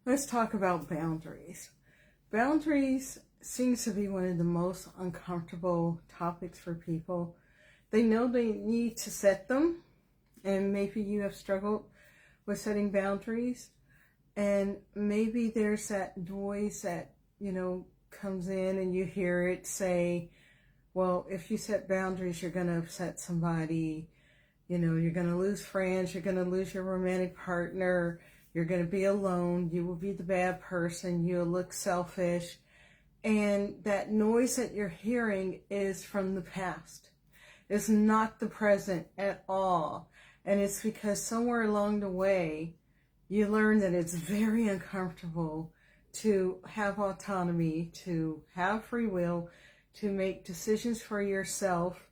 Let's talk about boundaries. Boundaries seems to be one of the most uncomfortable topics for people. They know they need to set them, and maybe you have struggled with setting boundaries, and maybe there's that noise that, comes in and you hear it say, well, if you set boundaries, you're going to upset somebody. You're going to lose friends, you're going to lose your romantic partner, you're going to be alone, you will be the bad person, you'll look selfish. And that noise that you're hearing is from the past. It's not the present at all. And it's because somewhere along the way, you learn that it's very uncomfortable to have autonomy, to have free will, to make decisions for yourself.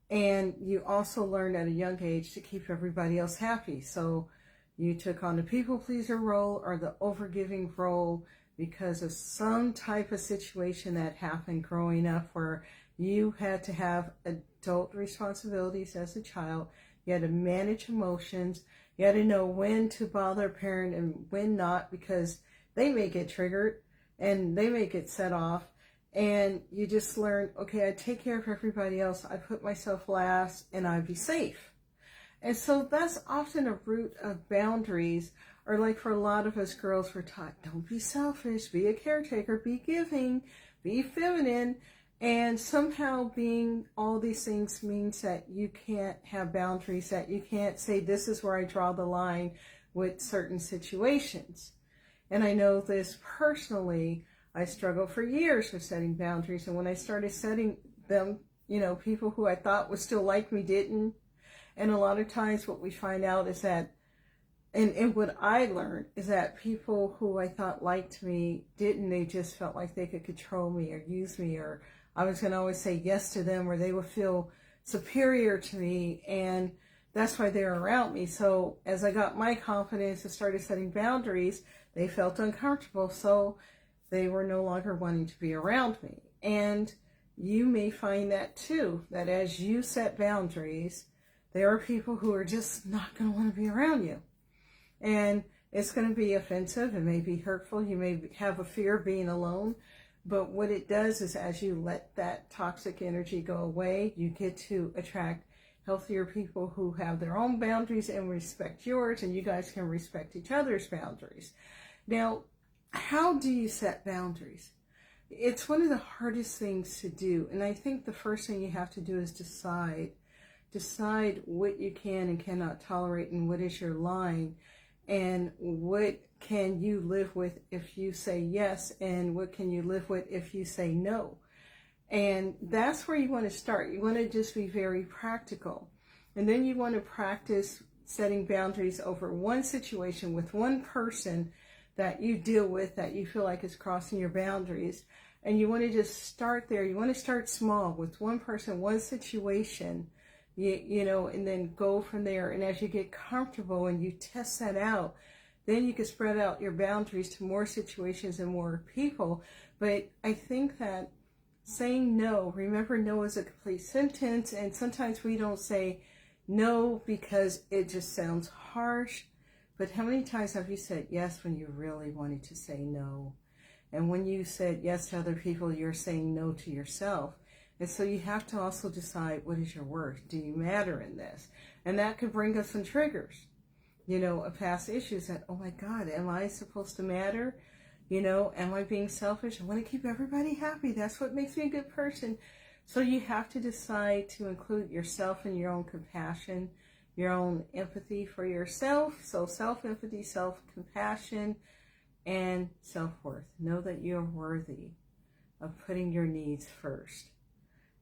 And you also learned at a young age to keep everybody else happy. So you took on the people pleaser role or the overgiving role because of some type of situation that happened growing up where you had to have adult responsibilities as a child. You had to manage emotions. You had to know when to bother a parent and when not, because they may get triggered and they may get set off. And you just learn, okay, I take care of everybody else. I put myself last and I be safe. And so that's often a root of boundaries. Or like for a lot of us girls, we're taught, don't be selfish, be a caretaker, be giving, be feminine. And somehow being all these things means that you can't have boundaries, that you can't say, this is where I draw the line with certain situations. And I know this personally. I struggled for years with setting boundaries, and when I started setting them, people who I thought would still like me didn't. And a lot of times what we find out is that, and what I learned is that people who I thought liked me didn't. They just felt like they could control me or use me, or I was going to always say yes to them, or they would feel superior to me, and that's why they're around me. So as I got my confidence and started setting boundaries, they felt uncomfortable. So they were no longer wanting to be around me. And you may find that too, that as you set boundaries, there are people who are just not going to want to be around you. And it's going to be offensive. It may be hurtful. You may have a fear of being alone. But what it does is as you let that toxic energy go away, you get to attract healthier people who have their own boundaries and respect yours, and you guys can respect each other's boundaries. Now, how do you set boundaries? It's one of the hardest things to do. And I think the first thing you have to do is decide what you can and cannot tolerate, and what is your line, and what can you live with if you say yes, and what can you live with if you say no. And that's where you want to start. You want to just be very practical. And then you want to practice setting boundaries over one situation with one person that you deal with that you feel like is crossing your boundaries. And you want to just start there. You want to start small with one person, one situation, and then go from there. And as you get comfortable and you test that out, then you can spread out your boundaries to more situations and more people. But I think that saying no, remember, no is a complete sentence. And sometimes we don't say no because it just sounds harsh. But how many times have you said yes when you really wanted to say no? And when you said yes to other people, you're saying no to yourself. And so you have to also decide, what is your worth? Do you matter in this? And that could bring us some triggers, of past issues that, oh my God, am I supposed to matter? Am I being selfish? I want to keep everybody happy. That's what makes me a good person. So you have to decide to include yourself in your own compassion, your own empathy for yourself. So self-empathy, self-compassion, and self-worth. Know that you're worthy of putting your needs first.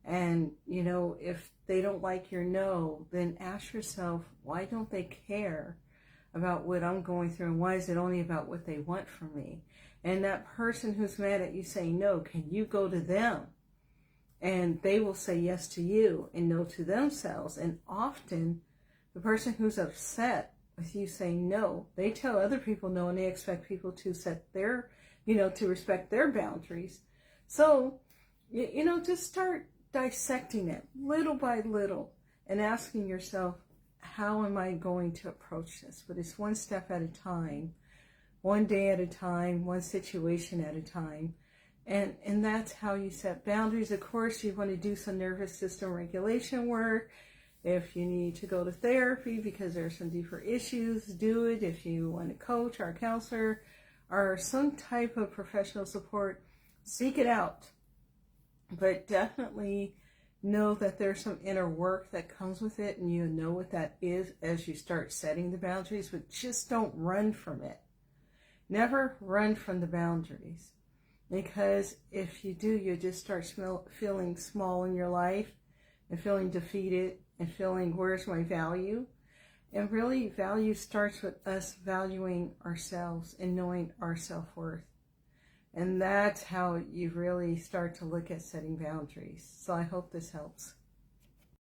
And, if they don't like your no, then ask yourself, why don't they care about what I'm going through? And why is it only about what they want from me? And that person who's mad at you saying no, can you go to them? And they will say yes to you and no to themselves. And often the person who's upset with you saying no, they tell other people no, and they expect people to set their, to respect their boundaries. So, just start dissecting it little by little and asking yourself, how am I going to approach this? But it's one step at a time. one day at a time, one situation at a time. And that's how you set boundaries. Of course, you want to do some nervous system regulation work. If you need to go to therapy because there's some deeper issues, do it. If you want a coach or a counselor or some type of professional support, seek it out. But definitely know that there's some inner work that comes with it, and you know what that is as you start setting the boundaries, but just don't run from it. Never run from the boundaries, because if you do, you just start feeling small in your life and feeling defeated and feeling, where's my value? And really, value starts with us valuing ourselves and knowing our self-worth. And that's how you really start to look at setting boundaries. So I hope this helps.